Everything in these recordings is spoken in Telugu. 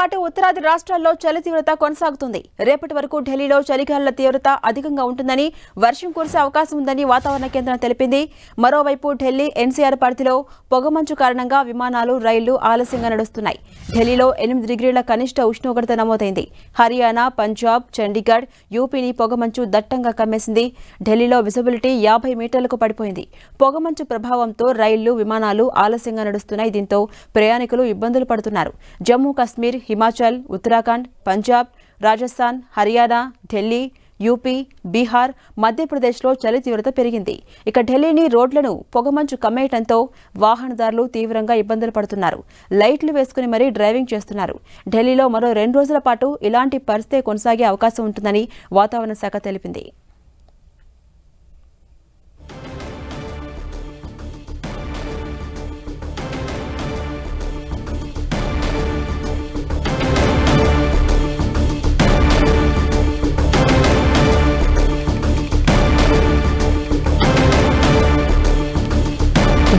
పాటు ఉత్తరాది రాష్ట్రాల్లో చలి తీవ్రత కొనసాగుతుంది. రేపటి వరకు ఢిల్లీలో చలిగాలుల తీవ్రత అధికంగా ఉంటుందని, వర్షం కురిసే అవకాశం ఉందని వాతావరణ కేంద్రం తెలిపింది. మరోవైపు ఢిల్లీ ఎన్సీఆర్ పరిధిలో పొగమంచు కారణంగా విమానాలు, రైళ్లు ఆలస్యంగా నడుస్తున్నాయి. ఢిల్లీలో 8 డిగ్రీల కనిష్ట ఉష్ణోగ్రత నమోదైంది. హర్యానా, పంజాబ్, చండీగఢ్, యూపీని పొగమంచు దట్టంగా కమ్మేసింది. ఢిల్లీలో విజిబిలిటీ 50 మీటర్లకు పడిపోయింది. పొగమంచు ప్రభావంతో రైళ్లు, విమానాలు ఆలస్యంగా నడుస్తున్నాయి. దీంతో ప్రయాణికులు ఇబ్బందులు పడుతున్నారు. జమ్మూ కాశ్మీర్, హిమాచల్, ఉత్తరాఖండ్, పంజాబ్, రాజస్థాన్, హర్యానా, ఢిల్లీ, యూపీ, బీహార్, మధ్యప్రదేశ్లో చలి తీవ్రత పెరిగింది. ఇక ఢిల్లీని రోడ్లను పొగమంచు కమ్మేయడంతో వాహనదారులు తీవ్రంగా ఇబ్బందులు పడుతున్నారు. లైట్లు వేసుకుని మరీ డ్రైవింగ్ చేస్తున్నారు. ఢిల్లీలో మరో 2 రోజుల పాటు ఇలాంటి పరిస్థితి కొనసాగే అవకాశం ఉంటుందని వాతావరణ శాఖ తెలిపింది.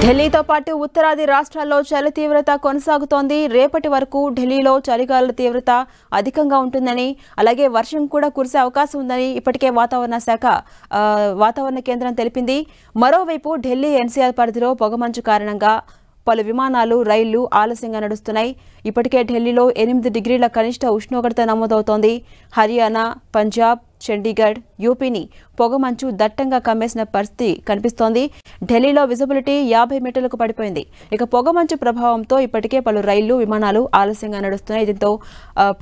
ఢిల్లీతో పాటు ఉత్తరాది రాష్ట్రాల్లో చలి తీవ్రత కొనసాగుతోంది. రేపటి వరకు ఢిల్లీలో చలిగాలుల తీవ్రత అధికంగా ఉంటుందని, అలాగే వర్షం కూడా కురిసే అవకాశం ఉందని ఇప్పటికే వాతావరణ కేంద్రం తెలిపింది. మరోవైపు ఢిల్లీ ఎన్సీఆర్ పరిధిలో పొగమంచు కారణంగా పలు విమానాలు, రైళ్లు ఆలస్యంగా నడుస్తున్నాయి. ఇప్పటికే ఢిల్లీలో 8 డిగ్రీల కనిష్ట ఉష్ణోగ్రత నమోదవుతోంది. హర్యానా, పంజాబ్, చండీగఢ్, యూపీని పొగమంచు దట్టంగా కమ్మేసిన పరిస్థితి కనిపిస్తోంది. ఢిల్లీలో విజిబిలిటీ 50 మీటర్లకు పడిపోయింది. ఇక పొగమంచు ప్రభావంతో ఇప్పటికే పలు రైళ్లు, విమానాలు ఆలస్యంగా నడుస్తున్నాయి. దీంతో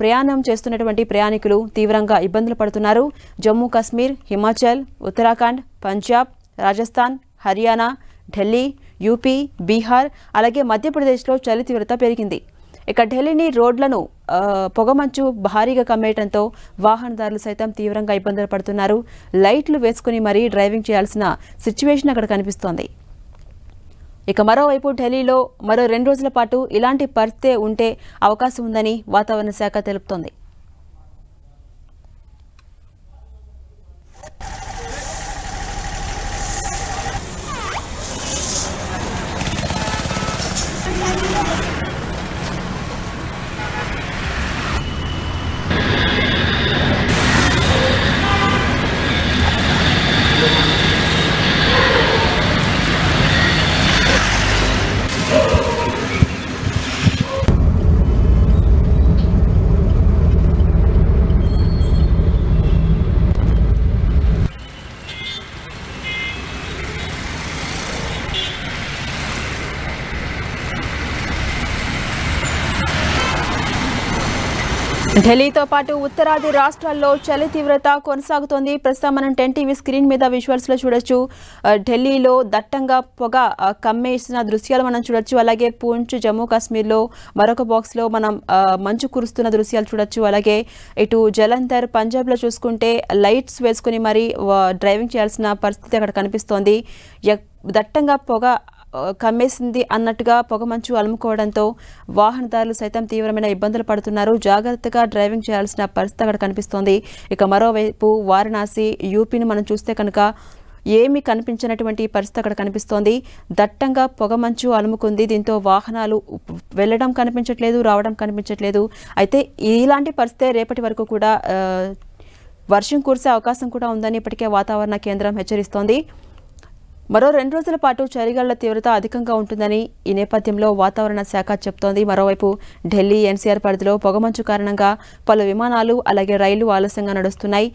ప్రయాణం చేస్తున్నటువంటి ప్రయాణికులు తీవ్రంగా ఇబ్బందులు పడుతున్నారు. జమ్మూ కాశ్మీర్, హిమాచల్, ఉత్తరాఖండ్, పంజాబ్, రాజస్థాన్, హర్యానా, ఢిల్లీ, యూపీ, బీహార్, అలాగే మధ్యప్రదేశ్లో చలి తీవ్రత పెరిగింది. ఇక ఢిల్లీని రోడ్లను పొగమంచు భారీగా కమ్మేయడంతో వాహనదారులు సైతం తీవ్రంగా ఇబ్బందులు పడుతున్నారు. లైట్లు వేసుకుని మరీ డ్రైవింగ్ చేయాల్సిన సిచ్యువేషన్ అక్కడ కనిపిస్తోంది. ఇక మరోవైపు ఢిల్లీలో మరో 2 రోజుల పాటు ఇలాంటి పరిస్థితి ఉంటే అవకాశం ఉందని వాతావరణ శాఖ తెలుపుతోంది. ఢిల్లీతో పాటు ఉత్తరాది రాష్ట్రాల్లో చలి తీవ్రత కొనసాగుతోంది. ప్రస్తుతం మనం 10 టీవీ స్క్రీన్ మీద విజువల్స్ లో చూడొచ్చు. ఢిల్లీలో దట్టంగా పొగ కమ్మేసిన దృశ్యాలు మనం చూడొచ్చు. అలాగే పూంచ్, జమ్మూ కాశ్మీర్లో మరొక బాక్స్ లో మనం మంచు కురుస్తున్న దృశ్యాలు చూడొచ్చు. అలాగే ఇటు జలంధర్, పంజాబ్ లో చూసుకుంటే లైట్స్ వేసుకుని మరి డ్రైవింగ్ చేయాల్సిన పరిస్థితి అక్కడ కనిపిస్తోంది. దట్టంగా పొగ కమ్మేసింది అన్నట్టుగా పొగమంచు అలుముకోవడంతో వాహనదారులు సైతం తీవ్రమైన ఇబ్బందులు పడుతున్నారు. జాగ్రత్తగా డ్రైవింగ్ చేయాల్సిన పరిస్థితి అక్కడ కనిపిస్తోంది. ఇక మరోవైపు వారణాసి, యూపీని మనం చూస్తే కనుక ఏమీ కనిపించినటువంటి పరిస్థితి అక్కడ కనిపిస్తోంది. దట్టంగా పొగమంచు అలుముకుంది. దీంతో వాహనాలు వెళ్ళడం కనిపించట్లేదు, రావడం కనిపించట్లేదు. అయితే ఇలాంటి పరిస్థితి రేపటి వరకు కూడా వర్షం కురిసే అవకాశం కూడా ఉందని ఇప్పటికే వాతావరణ కేంద్రం హెచ్చరిస్తోంది. మరో 2 రోజుల పాటు చలిగాలుల తీవ్రత అధికంగా ఉంటుందని ఈ నేపథ్యంలో వాతావరణ శాఖ చెప్తోంది. మరోవైపు ఢిల్లీ ఎన్సీఆర్ పరిధిలో పొగమంచు కారణంగా పలు విమానాలు, అలాగే రైళ్లు ఆలస్యంగా నడుస్తున్నాయి.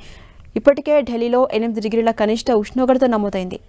ఇప్పటికే ఢిల్లీలో 8 డిగ్రీల కనిష్ట ఉష్ణోగ్రత నమోదైంది.